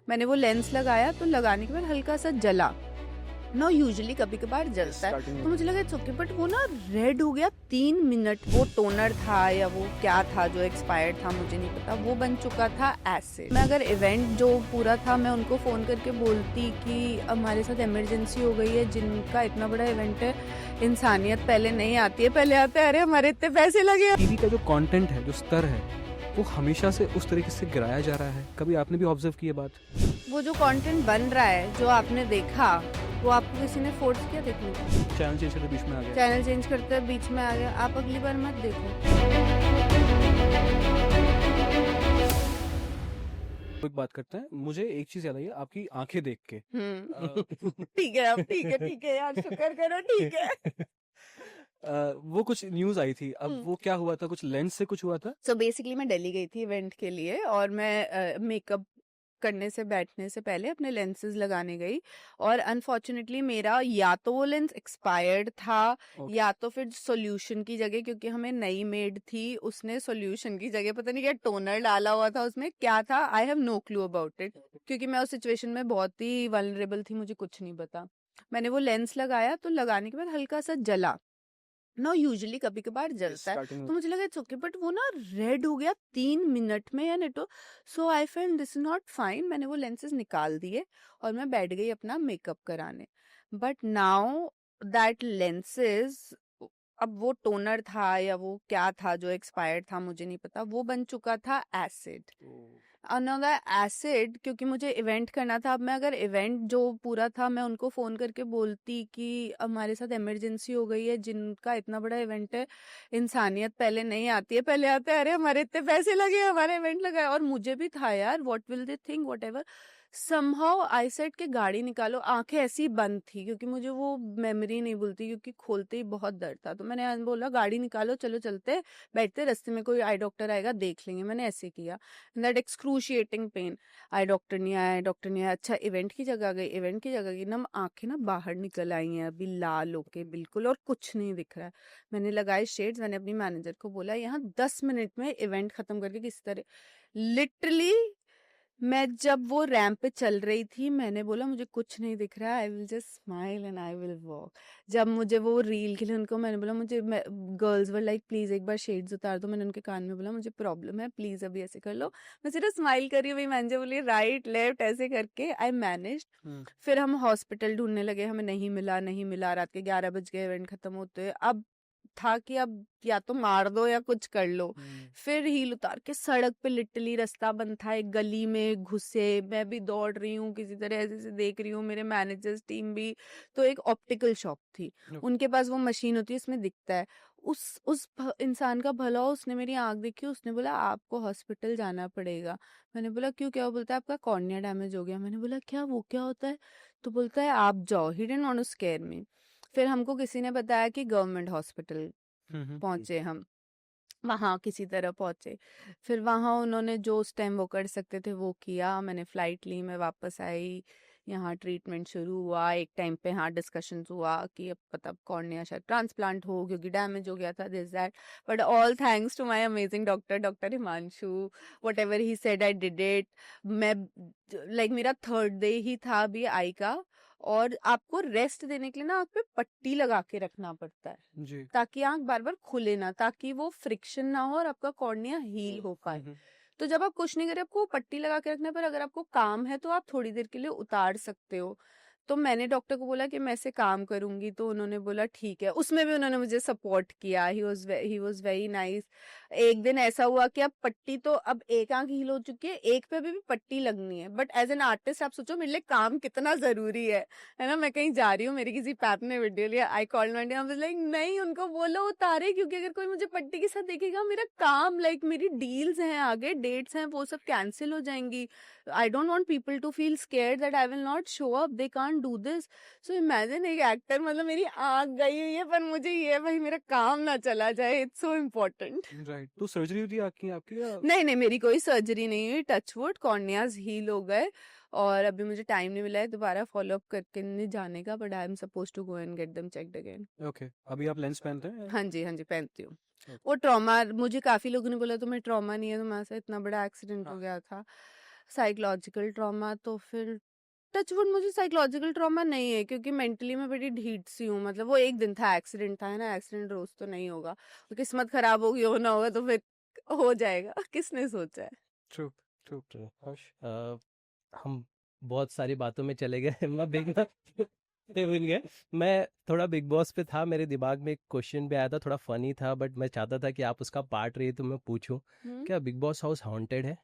मैंने वो लेंस लगाया तो लगाने के बाद हल्का सा जला। नो यूजुअली कभी कभार जलता है तो मुझे लगा इट्स ओके, बट वो ना रेड हो गया 3 मिनट। वो टोनर था या वो क्या था जो एक्सपायर्ड था मुझे नहीं पता, वो बन चुका था एसिड। मैं अगर इवेंट जो पूरा था मैं उनको फ़ोन करके बोलती कि हमारे साथ इमरजेंसी हो गई है, जिनका इतना बड़ा इवेंट है, इंसानियत पहले नहीं आती है, पहले आते हैं अरे हमारे इतने पैसे लगे। टीवी का जो कंटेंट है, जो स्तर है, वो हमेशा से उस तरीके से गिराया जा रहा है। कभी आपने भी ऑब्जर्व की ये बात? वो जो कंटेंट बन रहा है जो आपने देखा वो आपको किसी ने फोर्स किया देखने को? चैनल चेंज करके बीच में आ गया। चैनल चेंज करते बीच में आ गया, आप अगली बार मत देखो। एक बात करते हैं, मुझे एक चीज याद आई है आपकी आंखें देख के। ठीक है, अब ठीक है यार, शुक्र करो, ठीक है। वो कुछ न्यूज आई थी, अब वो क्या हुआ था? कुछ लेंस से कुछ हुआ था? सो बेसिकली मैं दिल्ली गई थी इवेंट के लिए और मैं मेकअप करने से बैठने से पहले अपने लेंसेज लगाने गई और अनफॉर्चुनेटली मेरा या तो वो लेंस एक्सपायर्ड था या तो फिर सॉल्यूशन की जगह, क्योंकि हमें नई मेड थी, उसने सॉल्यूशन की जगह पता नहीं क्या टोनर डाला हुआ था, उसमें क्या था I have no clue about it, क्योंकि मैं उस सिचुएशन में बहुत ही वल्नरेबल थी, मुझे कुछ नहीं पता। मैंने वो लेंस लगाया तो लगाने के बाद हल्का सा जला। नो यूजुअली कभी कभार जलता है तो मुझे लगा इट्स ओके, बट वो ना रेड हो गया 3 मिनट में यार NATO. So I felt this is not fine, मैंने वो लेंसेज निकाल दिए और मैं बैठ गई अपना मेकअप कराने। बट नाउ दैट लेंसेज, अब वो टोनर था या वो क्या था जो एक्सपायर्ड था मुझे नहीं पता, वो बन चुका था एसिड। अनदर एसिड, क्योंकि मुझे इवेंट करना था। अब मैं अगर इवेंट जो पूरा था मैं उनको फ़ोन करके बोलती कि हमारे साथ इमरजेंसी हो गई है, जिनका इतना बड़ा इवेंट है, इंसानियत पहले नहीं आती है, पहले आते हैं अरे हमारे इतने पैसे लगे, हमारे इवेंट लगा है। और मुझे भी था यार, what will they think, what ever. Somehow I said के गाड़ी निकालो, आंखें ऐसी बंद थी क्योंकि मुझे वो मेमोरी नहीं भूलती, क्योंकि खोलते ही बहुत दर्द था। तो मैंने बोला गाड़ी निकालो, चलो चलते, बैठते, रास्ते में कोई आई डॉक्टर आएगा देख लेंगे, मैंने ऐसे किया। That excruciating pen, I doctor नहीं आया, डॉक्टर नहीं आया, अच्छा इवेंट की जगह गई, इवेंट की जगह गई ना, आंखें ना बाहर निकल आई हैं अभी लाल होके बिल्कुल, और कुछ नहीं दिख रहा है। मैंने लगाए शेड्स, मैंने अपनी मैनेजर को बोला यहाँ 10 मिनट में इवेंट खत्म करके किसी तरह, लिटरली मैं जब वो रैंप पे चल रही थी मैंने बोला मुझे कुछ नहीं दिख रहा है, I will just smile and I will walk. जब मुझे वो रील के लिए उनको मैंने बोला, मुझे गर्ल्स वर लाइक प्लीज एक बार शेड्स उतार दो, मैंने उनके कान में बोला मुझे प्रॉब्लम है, प्लीज अभी ऐसे कर लो। मैं सिर्फ स्माइल कर रही हूँ, मैनेजर बोली राइट लेफ्ट ऐसे करके आई मैनेज। फिर हम हॉस्पिटल ढूंढने लगे, हमें नहीं मिला, नहीं मिला, रात के 11 बज गए इवेंट खत्म होते। अब था कि अब या तो मार दो या कुछ कर लो। फिर हील उतार के सड़क पे, लिटरली रास्ता बंद था, एक गली में घुसे, मैं भी दौड़ रही हूँ किसी तरह ऐसे से देख रही हूँ, मेरे मैनेजर्स टीम भी। तो एक ऑप्टिकल शॉप थी, उनके पास वो मशीन होती है इसमें दिखता है। इंसान का भला हो, उसने मेरी आंख देखी, उसने बोला आपको हॉस्पिटल जाना पड़ेगा। मैंने बोला क्यों, क्या? बोलता है आपका कॉर्निया डैमेज हो गया। मैंने बोला क्या, वो क्या होता है? तो बोलता है आप जाओ, he didn't want to scare me. फिर हमको किसी ने बताया कि गवर्नमेंट हॉस्पिटल पहुंचे हम, वहाँ किसी तरह पहुंचे। फिर वहाँ उन्होंने जो उस टाइम वो कर सकते थे वो किया, मैंने फ्लाइट ली, मैं वापस आई, यहाँ ट्रीटमेंट शुरू हुआ। एक टाइम पे हाँ डिस्कशन हुआ कि अब पता कॉर्निया शायद ट्रांसप्लांट हो क्योंकि डैमेज हो गया था, this that. But all thanks to my amazing doctor, doctor Himanshu, whatever he said I did it. मैं लाइक मेरा थर्ड डे ही था अभी आई का, और आपको रेस्ट देने के लिए ना आँख पे पट्टी लगा के रखना पड़ता है जी। ताकि आँख बार बार खुले ना, ताकि वो फ्रिक्शन ना हो और आपका कॉर्निया हील हो पाए। तो जब आप कुछ नहीं करें, आपको पट्टी लगा के रखना, पर अगर आपको काम है तो आप थोड़ी देर के लिए उतार सकते हो। तो मैंने डॉक्टर को बोला कि मैं ऐसे काम करूंगी, तो उन्होंने बोला ठीक है, उसमें भी उन्होंने मुझे सपोर्ट किया, ही वाज वेरी नाइस। एक दिन ऐसा हुआ कि अब पट्टी तो, अब एक आंख हील हो चुकी है, एक पे भी पट्टी लगनी है, बट एज एन आर्टिस्ट आप सोचो मेरे लिए काम कितना जरूरी है ना। मैं कहीं जा रही हूँ, मेरी किसी पैप ने वीडियो लिया, I called one day, I was like नहीं उनको बोलो उतारे, क्योंकि अगर कोई मुझे पट्टी के साथ देखेगा मेरा काम, लाइक मेरी डील्स हैं आगे, डेट्स हैं, वो सब कैंसिल हो जाएंगी। I don't want people to feel scared that I will not show up, they can't do this. So imagine एक एक्टर, मतलब मेरी आंख गई हुई है पर मुझे ये है भाई मेरा काम ना चला जाए, इट्स सो इम्पोर्टेंट। राइट, तो सर्जरी हुई थी आपकी आपकी या? नहीं नहीं, मेरी कोई सर्जरी नहीं हुई, टचवुड, कॉर्नियाज हील हो गए। और अभी मुझे टाइम नहीं मिला है दोबारा फॉलो अप करके नहीं जाने का, but I am suppose to go and get them checked again. Okay, अभी आप लेंस पहनते हैं? हाँ जी, हाँ जी, पहनती हूँ। Okay. वो ट्रॉमा, मुझे काफी लोगों ने बोला तुम्हें ट्रॉमा नहीं है, तुम्हारे साथ इतना बड़ा एक्सीडेंट हो गया था। साइकोलॉजिकल ट्रॉमा तो फिर टचवुड मुझे साइकोलॉजिकल ट्रॉमा नहीं है, क्योंकि मेंटली मैं बड़ी ढीठ सी हूँ। मतलब वो एक दिन था, एक्सीडेंट था, है ना, एक्सीडेंट रोज तो नहीं होगा, तो किस्मत खराब होगी, होना होगा तो फिर हो जाएगा। किसने सोचा है। ट्रू ट्रू तो हर्ष, हम बहुत सारी बातों में चले गए। मैं बिग भूल गए। मैं थोड़ा बिग बॉस पे था, मेरे दिमाग में एक क्वेश्चन भी आया था, थोड़ा फनी था, बट मैं चाहता था कि आप उसका पार्ट रही तो मैं पूछूं, क्या बिग बॉस हाउस हॉन्टेड है?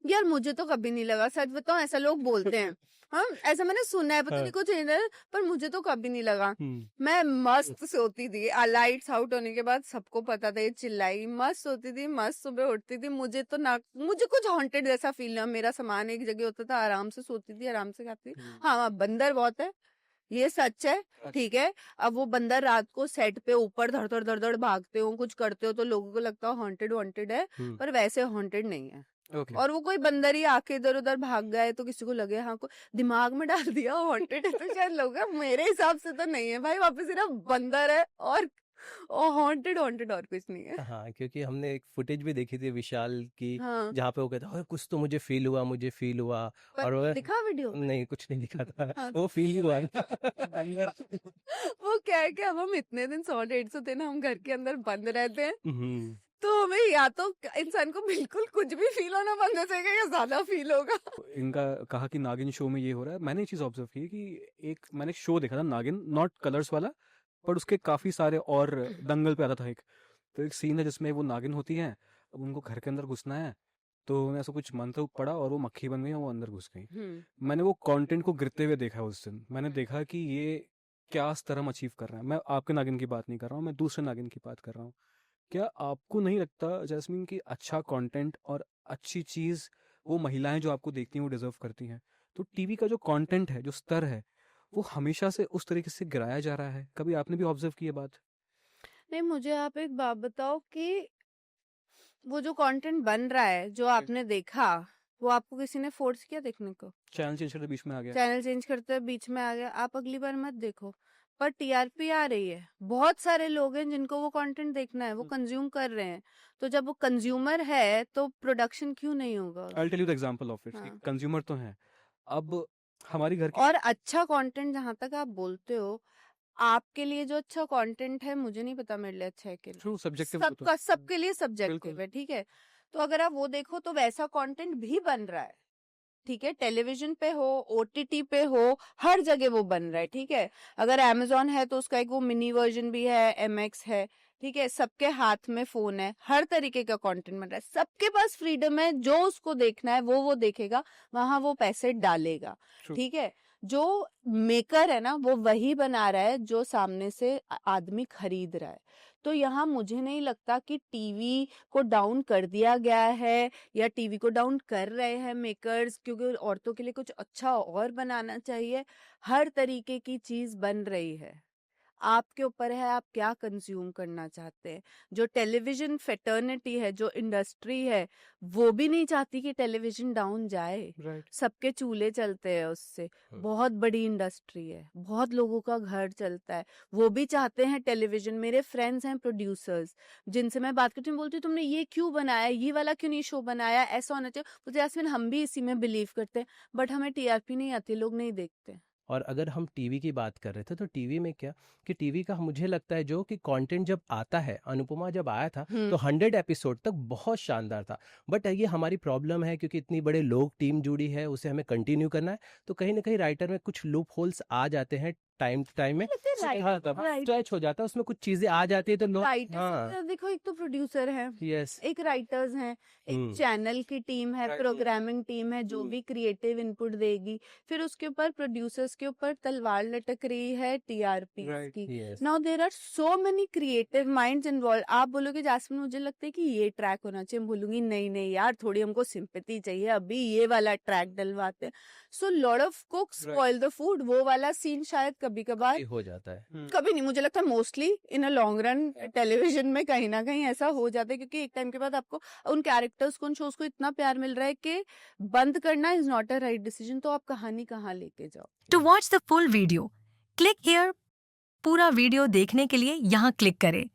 यार मुझे तो कभी नहीं लगा, सच बताऊं, ऐसा लोग बोलते हैं। हाँ, ऐसा मैंने सुना है, पता हाँ। नहीं कुछ है, पर मुझे तो कभी नहीं लगा। हम्म। मैं मस्त सोती थी, लाइट्स आउट होने के बाद सबको पता था ये चिल्लाई, मस्त सोती थी, मस्त सुबह उठती थी। मुझे तो ना, मुझे कुछ हॉन्टेड जैसा फील ना, मेरा सामान एक जगह होता था, आराम से सोती थी, आराम से खाती थी। हाँ, बंदर बहुत है, ये सच है, ठीक है। अब वो बंदर रात को सेट पे ऊपर धड़ धड़ धड़ धड़ भागते हो, कुछ करते हो तो लोगों को लगता है हॉन्टेड वांटेड है, पर वैसे हॉन्टेड नहीं है। ओके और वो कोई बंदर ही आके इधर उधर भाग गए तो किसी को लगे हाँ, को दिमाग में डाल दिया हॉन्टेड है, तो शायद लोग, मेरे हिसाब से तो नहीं है भाई, वहां पे सिर्फ बंदर है और हॉन्टेड हॉन्टेड और कुछ नहीं है। हाँ, क्योंकि हमने एक फुटेज भी देखी थी विशाल की, हाँ, जहाँ पे वो कहता है कुछ तो मुझे फील हुआ, मुझे फील हुआ। पर और वो दिखा वीडियो। नहीं, कुछ नहीं दिखा था। हाँ, वो फील ही हुआ। वो क्या है कि अब हम इतने दिन 100-150 दिन हम घर के अंदर बंद रहते हैं, हम्म। तो हमें या तो इंसान को बिल्कुल कुछ भी फील होना बंद हो जाएगा या ज्यादा फील होगा। इनका कहा कि नागिन शो में ये हो रहा है। मैंने एक चीज़ ऑब्जर्व की कि एक मैंने शो देखा था नागिन, नॉट कलर्स वाला, पर उसके काफ़ी सारे, और दंगल पे आता था एक, तो एक सीन है जिसमें वो नागिन होती है, अब उनको घर के अंदर घुसना है, तो उन्हें ऐसा कुछ मंत्र पड़ा और वो मक्खी बन गई और वो अंदर घुस गई। मैंने वो कंटेंट को गिरते हुए देखा उस दिन। मैंने देखा कि ये क्या स्तर हम अचीव कर रहे हैं। मैं आपके नागिन की बात नहीं कर रहा हूँ, मैं दूसरे नागिन की बात कर रहा हूँ। क्या आपको नहीं लगता जैस्मीन कि अच्छा कंटेंट और अच्छी चीज़ वो महिलाएं जो आपको देखती हैं वो डिजर्व करती हैं? तो टीवी का जो कंटेंट है, जो स्तर है, वो हमेशा से उस तरीके से गिराया जा रहा है। कभी आपने भी ऑब्जर्व की ये बात? नहीं, मुझे आप एक बात बताओ कि वो जो कंटेंट बन रहा है, जो आपने देखा, वो आपको किसी ने फोर्स किया देखने को? चैनल चेंज करते बीच में आ गया। चैनल चेंज करते हुए बीच में आ गया, आप अगली बार मत देखो। पर टीआरपी आ रही है, बहुत सारे लोग हैं जिनको वो कंटेंट देखना है, वो कंज्यूम कर रहे हैं, तो जब वो कंज्यूमर है तो प्रोडक्शन क्यों नहीं होगा I tell you the example of it. हाँ। कंज्यूमर तो हैं, अब हमारी घर की और अच्छा कंटेंट, जहां तक आप बोलते हो, आपके लिए जो अच्छा कंटेंट है, मुझे नहीं पता मेरे लिए अच्छा है कि नहीं। ट्रू सब्जेक्टिव सबका, सबके लिए सब्जेक्टिव बिल्कुल। है, ठीक है। तो अगर आप वो देखो तो वैसा कंटेंट भी बन रहा है, ठीक है, टेलीविजन पे हो, ओटीटी पे हो, हर जगह वो बन रहा है, ठीक है। अगर अमेजोन है तो उसका एक वो मिनी वर्जन भी है, एमएक्स है, ठीक है। सबके हाथ में फोन है, हर तरीके का कंटेंट बन रहा है, सबके पास फ्रीडम है, जो उसको देखना है वो देखेगा, वहां वो पैसे डालेगा, True. ठीक है। जो मेकर है ना, वो वही बना रहा है जो सामने से आदमी खरीद रहा है। तो यहाँ मुझे नहीं लगता कि टीवी को डाउन कर दिया गया है या टीवी को डाउन कर रहे हैं मेकर्स, क्योंकि औरतों के लिए कुछ अच्छा और बनाना चाहिए। हर तरीके की चीज बन रही है, आपके ऊपर है आप क्या कंज्यूम करना चाहते हैं। जो टेलीविजन फेटर्निटी है, जो इंडस्ट्री है, वो भी नहीं चाहती कि टेलीविजन डाउन जाए। राइट। सबके चूल्हे चलते हैं उससे, बहुत बड़ी इंडस्ट्री है, बहुत लोगों का घर चलता है, वो भी चाहते हैं टेलीविजन। मेरे फ्रेंड्स हैं प्रोड्यूसर्स, जिनसे मैं बात करती हूँ, बोलती हूँ तुमने ये क्यों बनाया, ये वाला क्यों नहीं शो बनाया, ऐसा होना चाहिए। बोलते यास्मीन हम भी इसी में बिलीव करते हैं, बट हमें टीआरपी नहीं आती, लोग नहीं देखते। और अगर हम टीवी की बात कर रहे थे, तो टीवी में क्या कि टीवी का मुझे लगता है जो कि कंटेंट जब आता है, अनुपमा जब आया था तो 100 एपिसोड तक बहुत शानदार था। बट ये हमारी प्रॉब्लम है, क्योंकि इतनी बड़े लोग टीम जुड़ी है, उसे हमें कंटिन्यू करना है, तो कहीं ना कहीं राइटर में कुछ लूप होल्स आ जाते हैं टाइम टाइम में, स्ट्रेच हो जाता है, उसमें कुछ चीजें आ जाती है तो लोग राइटर्स देखो, एक तो प्रोड्यूसर है, यस, एक राइटर्स हैं, एक चैनल की टीम है, प्रोग्रामिंग टीम है जो भी क्रिएटिव इनपुट देगी, फिर उसके ऊपर प्रोड्यूसर्स के ऊपर तलवार लटक रही है टीआरपी की। Now there are so many creative minds involve. आप बोलोगे जास्मिन मुझे लगता है कि ये ट्रैक होना चाहिए, बोलूंगी नहीं नहीं यार, थोड़ी हमको सिंपैथी चाहिए, अभी ये वाला ट्रैक डलवाते हैं। So lot of cook spoil the food, वो वाला सीन शायद कभी कभार हो जाता है, कभी नहीं, मुझे लगता है mostly in a long run television में कहीं ना कहीं ऐसा हो जाता है, क्योंकि एक टाइम के बाद आपको उन कैरेक्टर्स को, उन शोज को इतना प्यार मिल रहा है कि बंद करना is not a right decision. तो आप कहानी कहाँ लेके जाओ। To watch the full video click here. पूरा वीडियो देखने के लिए यहाँ क्लिक करें।